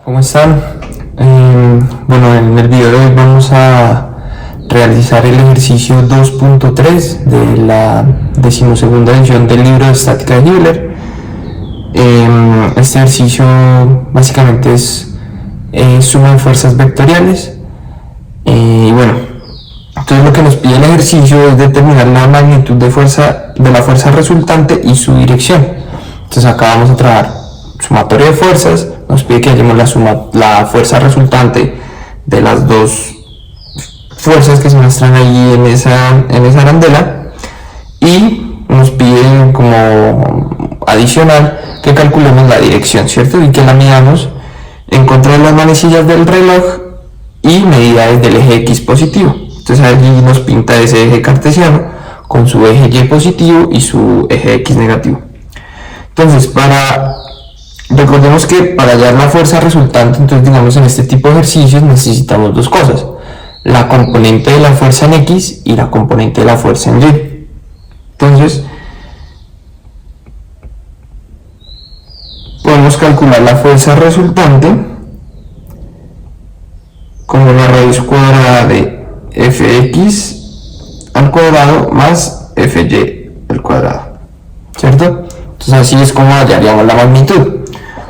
¿Cómo están? Bueno, en el video de hoy vamos a realizar el ejercicio 2.3 de la 12ª edición del libro de estática de Hibbeler. Este ejercicio básicamente es suma de fuerzas vectoriales. Y bueno, entonces lo que nos pide el ejercicio es determinar la magnitud de la fuerza resultante y su dirección. Entonces acá vamos a trabajar sumatoria de fuerzas. Nos pide que hallemos la fuerza resultante de las dos fuerzas que se muestran ahí en esa arandela, y nos pide como adicional que calculemos la dirección, ¿cierto? Y que la midamos en contra de las manecillas del reloj y medida desde el eje X positivo. Entonces allí nos pinta ese eje cartesiano con su eje Y positivo y su eje X negativo. Entonces recordemos que para hallar la fuerza resultante, entonces digamos en este tipo de ejercicios necesitamos dos cosas: la componente de la fuerza en X y la componente de la fuerza en Y. Entonces podemos calcular la fuerza resultante como la raíz cuadrada de fx al cuadrado más fy al cuadrado, ¿cierto? Entonces así es como hallaríamos la magnitud.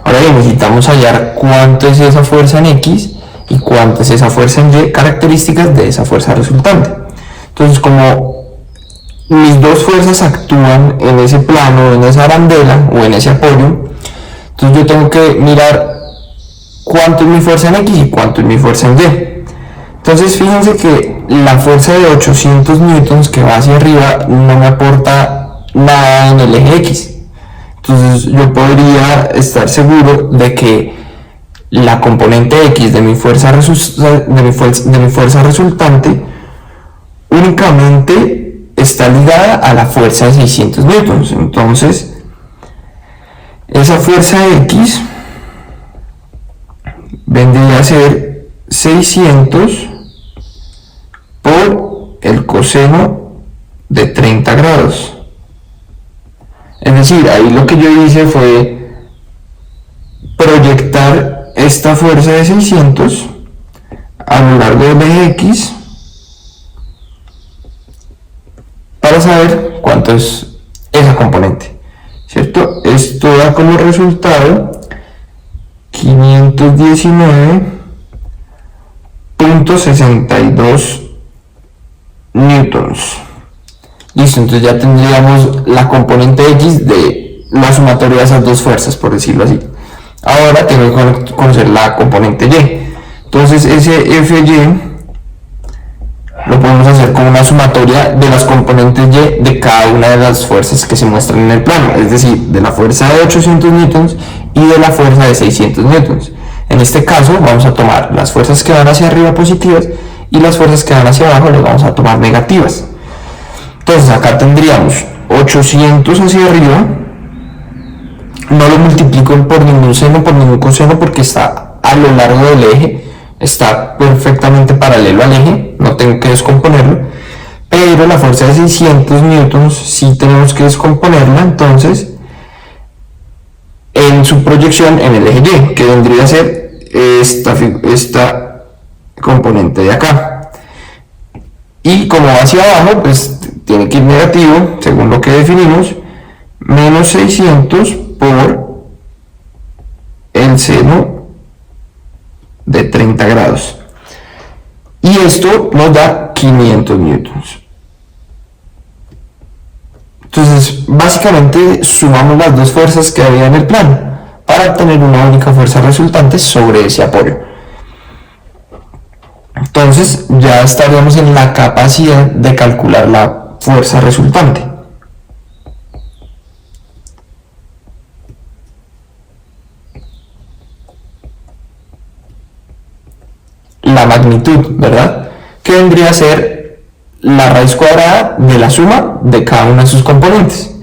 Ahora bien, necesitamos hallar cuánto es esa fuerza en X y cuánto es esa fuerza en Y, características de esa fuerza resultante. Entonces, como mis dos fuerzas actúan en ese plano, en esa arandela o en ese apoyo, entonces yo tengo que mirar cuánto es mi fuerza en X y cuánto es mi fuerza en Y. Entonces fíjense que la fuerza de 800 newtons que va hacia arriba no me aporta nada en el eje X. Entonces yo podría estar seguro de que la componente X de mi fuerza resultante únicamente está ligada a la fuerza de 600 newtons. Entonces esa fuerza X vendría a ser 600 por el coseno de 30 grados. Es decir, ahí lo que yo hice fue proyectar esta fuerza de 600 a lo largo del eje X para saber cuánto es esa componente, ¿cierto? Esto da como resultado 519.62 newtons. Listo, entonces ya tendríamos la componente X de la sumatoria de esas dos fuerzas, por decirlo así. Ahora tengo que conocer la componente Y. Entonces ese Fy lo podemos hacer con una sumatoria de las componentes Y de cada una de las fuerzas que se muestran en el plano, es decir, de la fuerza de 800 newtons y de la fuerza de 600 newtons. En este caso vamos a tomar las fuerzas que van hacia arriba positivas y las fuerzas que van hacia abajo las vamos a tomar negativas. Entonces acá tendríamos 800 hacia arriba, no lo multiplico por ningún seno, por ningún coseno, porque está a lo largo del eje, está perfectamente paralelo al eje, no tengo que descomponerlo, pero la fuerza de 600 newtons sí tenemos que descomponerla, entonces en su proyección en el eje Y, que vendría a ser esta componente de acá. Y como va hacia abajo, pues tiene que ir negativo, según lo que definimos, menos 600 por el seno de 30 grados. Y esto nos da 500 newtons. Entonces, básicamente sumamos las dos fuerzas que había en el plano para obtener una única fuerza resultante sobre ese apoyo. Entonces ya estaríamos en la capacidad de calcular la fuerza resultante. La magnitud, ¿verdad? Que vendría a ser la raíz cuadrada de la suma de cada una de sus componentes.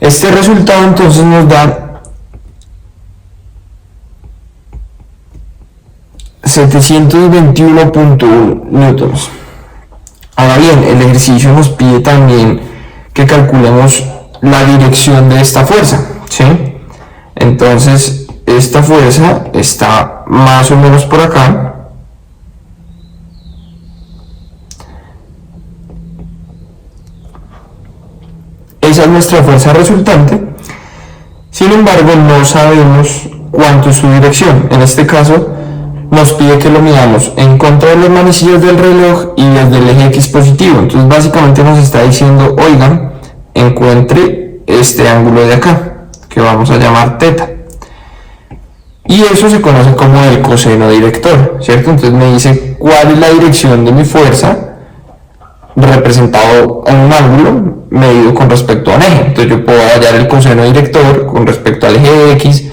Este resultado entonces nos da 721.1 newtons. Ahora bien, el ejercicio nos pide también que calculemos la dirección de esta fuerza, ¿sí? Entonces, esta fuerza está más o menos por acá. Esa es nuestra fuerza resultante. Sin embargo, no sabemos cuánto es su dirección. En este caso, nos pide que lo midamos en contra de las manecillas del reloj y desde el eje X positivo. Entonces, básicamente nos está diciendo, oigan, encuentre este ángulo de acá, que vamos a llamar θ. Y eso se conoce como el coseno director, ¿cierto? Entonces me dice cuál es la dirección de mi fuerza representado en un ángulo medido con respecto a un eje. Entonces yo puedo hallar el coseno director con respecto al eje X,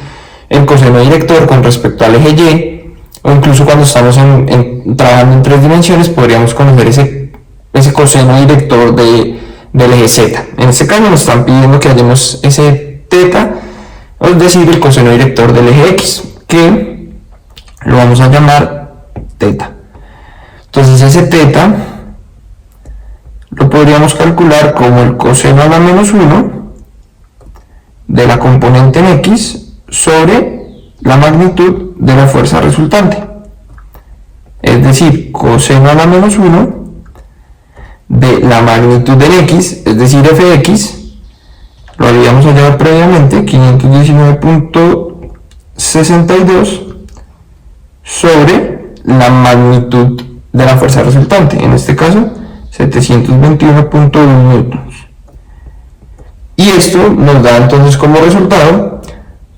el coseno director con respecto al eje Y, o incluso cuando estamos trabajando en 3 dimensiones podríamos conocer ese coseno director del eje Z. En este caso nos están pidiendo que hallemos ese θ, es decir, el coseno director del eje X, que lo vamos a llamar θ. Entonces ese θ lo podríamos calcular como el coseno a la menos 1 de la componente en X sobre la magnitud de la fuerza resultante. Es decir, coseno a la menos 1 de la magnitud en X, es decir, Fx, lo habíamos hallado previamente, 519.62 sobre la magnitud de la fuerza resultante, en este caso 721.1 newtons. Y esto nos da entonces como resultado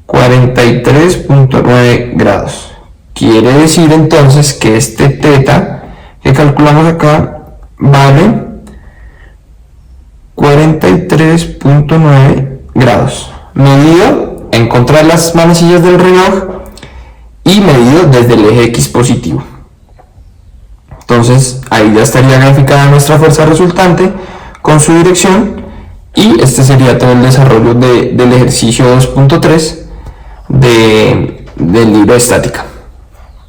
43.9 grados. Quiere decir entonces que este θ que calculamos acá vale 43.9 grados, medido en contra de las manecillas del reloj y medido desde el eje X positivo. Entonces ahí ya estaría graficada nuestra fuerza resultante con su dirección, y este sería todo el desarrollo del ejercicio 2.3 del libro de estática.